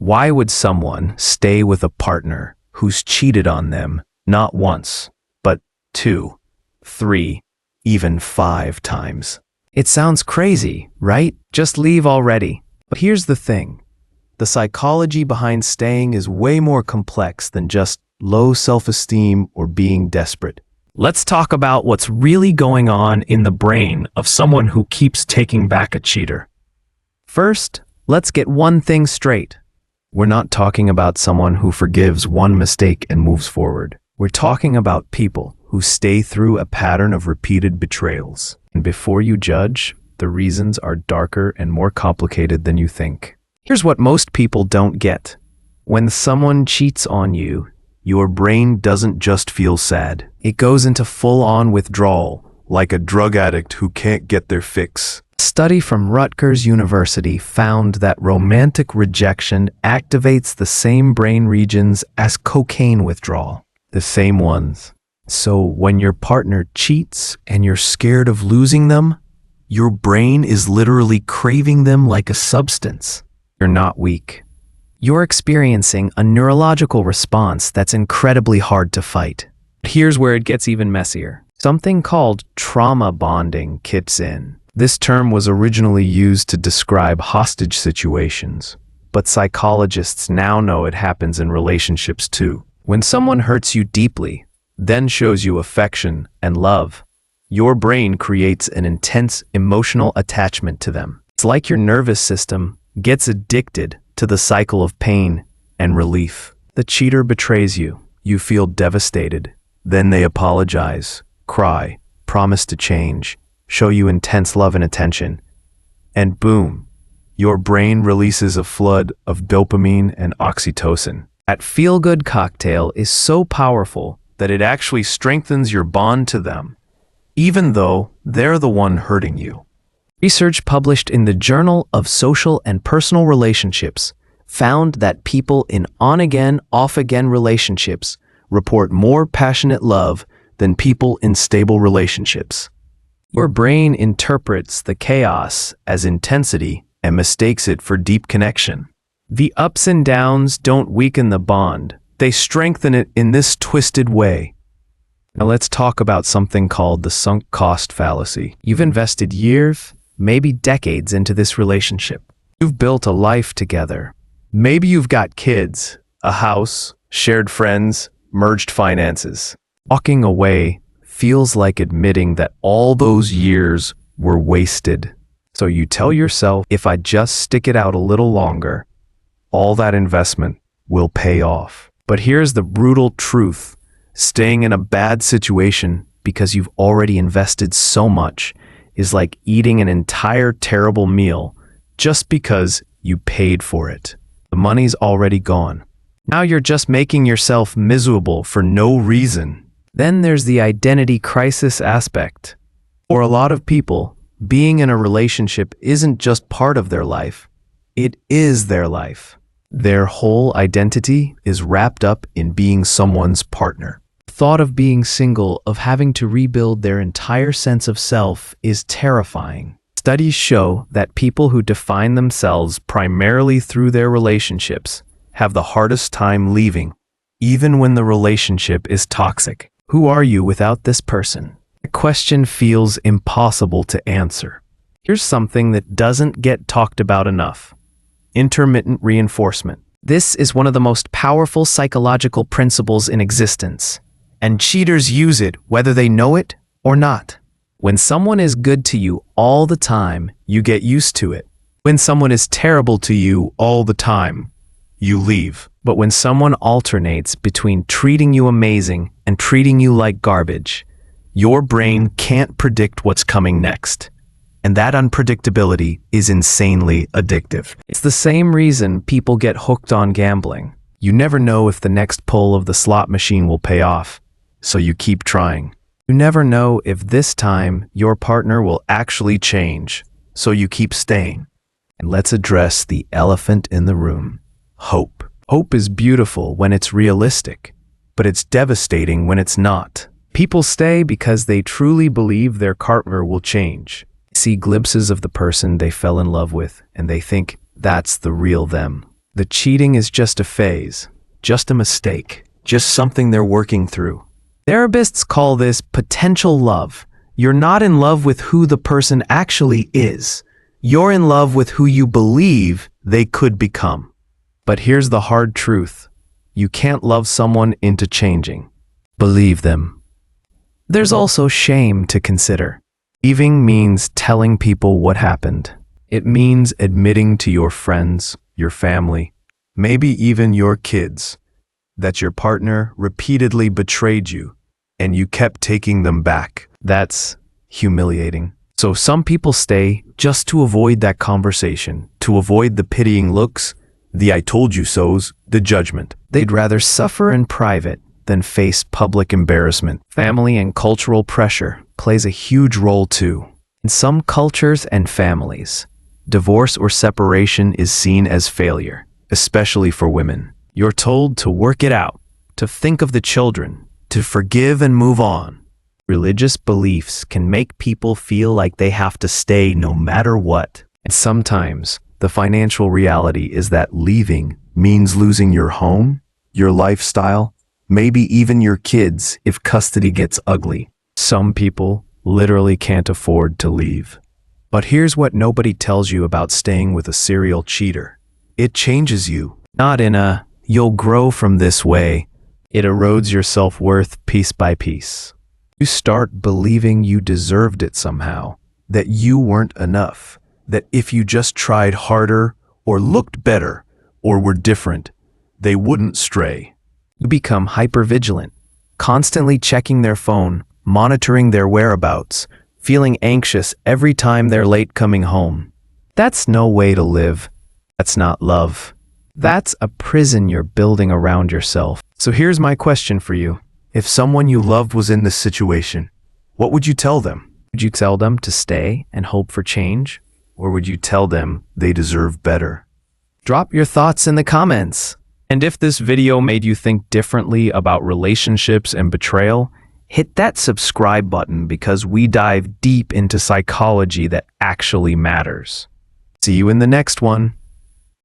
Why would someone stay with a partner who's cheated on them not once, but 2, 3, even 5 times? It sounds crazy, right? Just leave already. But here's the thing. The psychology behind staying is way more complex than just low self-esteem or being desperate. Let's talk about what's really going on in the brain of someone who keeps taking back a cheater. First, let's get one thing straight. We're not talking about someone who forgives one mistake and moves forward. We're talking about people who stay through a pattern of repeated betrayals. And before you judge, the reasons are darker and more complicated than you think. Here's what most people don't get. When someone cheats on you, your brain doesn't just feel sad. It goes into full-on withdrawal, like a drug addict who can't get their fix. A study from Rutgers University found that romantic rejection activates the same brain regions as cocaine withdrawal. The same ones. So when your partner cheats and you're scared of losing them, your brain is literally craving them like a substance. You're not weak. You're experiencing a neurological response that's incredibly hard to fight. Here's where it gets even messier. Something called trauma bonding kicks in. This term was originally used to describe hostage situations, but psychologists now know it happens in relationships too. When someone hurts you deeply, then shows you affection and love, your brain creates an intense emotional attachment to them. It's like your nervous system gets addicted to the cycle of pain and relief. The cheater betrays you. You feel devastated. Then they apologize, cry, promise to change, show you intense love and attention. And boom, your brain releases a flood of dopamine and oxytocin. That feel-good cocktail is so powerful that it actually strengthens your bond to them, even though they're the one hurting you. Research published in the Journal of Social and Personal Relationships found that people in on-again, off-again relationships report more passionate love than people in stable relationships. Your brain interprets the chaos as intensity and mistakes it for deep connection. The ups and downs don't weaken the bond. They strengthen it in this twisted way. Now let's talk about something called the sunk cost fallacy. You've invested years, maybe decades into this relationship. You've built a life together. Maybe you've got kids, a house, shared friends, merged finances. Walking away feels like admitting that all those years were wasted. So you tell yourself, if I just stick it out a little longer, all that investment will pay off. But here's the brutal truth. Staying in a bad situation because you've already invested so much is like eating an entire terrible meal just because you paid for it. The money's already gone. Now you're just making yourself miserable for no reason. Then there's the identity crisis aspect. For a lot of people, being in a relationship isn't just part of their life. It is their life. Their whole identity is wrapped up in being someone's partner. The thought of being single, of having to rebuild their entire sense of self, is terrifying. Studies show that people who define themselves primarily through their relationships have the hardest time leaving, even when the relationship is toxic. Who are you without this person? The question feels impossible to answer. Here's something that doesn't get talked about enough. Intermittent reinforcement. This is one of the most powerful psychological principles in existence, and cheaters use it whether they know it or not. When someone is good to you all the time, you get used to it. When someone is terrible to you all the time, you leave. But when someone alternates between treating you amazing and treating you like garbage, your brain can't predict what's coming next. And that unpredictability is insanely addictive. It's the same reason people get hooked on gambling. You never know if the next pull of the slot machine will pay off, so you keep trying. You never know if this time your partner will actually change, so you keep staying. And let's address the elephant in the room. Hope. Hope is beautiful when it's realistic, but it's devastating when it's not. People stay because they truly believe their partner will change. See glimpses of the person they fell in love with, and they think that's the real them. The cheating is just a phase, just a mistake, just something they're working through. Therapists call this potential love. You're not in love with who the person actually is. You're in love with who you believe they could become. But here's the hard truth. You can't love someone into changing. Believe them. There's also shame to consider. Leaving means telling people what happened. It means admitting to your friends, your family, maybe even your kids, that your partner repeatedly betrayed you and you kept taking them back. That's humiliating. So some people stay just to avoid that conversation, to avoid the pitying looks, the I told you so's, the judgment. They'd rather suffer in private than face public embarrassment. Family and cultural pressure plays a huge role too. In some cultures and families, divorce or separation is seen as failure, especially for women. You're told to work it out, to think of the children, to forgive and move on. Religious beliefs can make people feel like they have to stay no matter what. And sometimes the financial reality is that leaving means losing your home, your lifestyle, maybe even your kids if custody gets ugly. Some people literally can't afford to leave. But here's what nobody tells you about staying with a serial cheater. It changes you, not in a you'll grow from this way. It erodes your self-worth piece by piece. You start believing you deserved it somehow, that you weren't enough, that if you just tried harder or looked better or were different, they wouldn't stray. You become hypervigilant, constantly checking their phone, monitoring their whereabouts, feeling anxious every time they're late coming home. That's no way to live. That's not love. That's a prison you're building around yourself. So here's my question for you. If someone you loved was in this situation, what would you tell them? Would you tell them to stay and hope for change? Or would you tell them they deserve better? Drop your thoughts in the comments. And if this video made you think differently about relationships and betrayal, hit that subscribe button because we dive deep into psychology that actually matters. See you in the next one.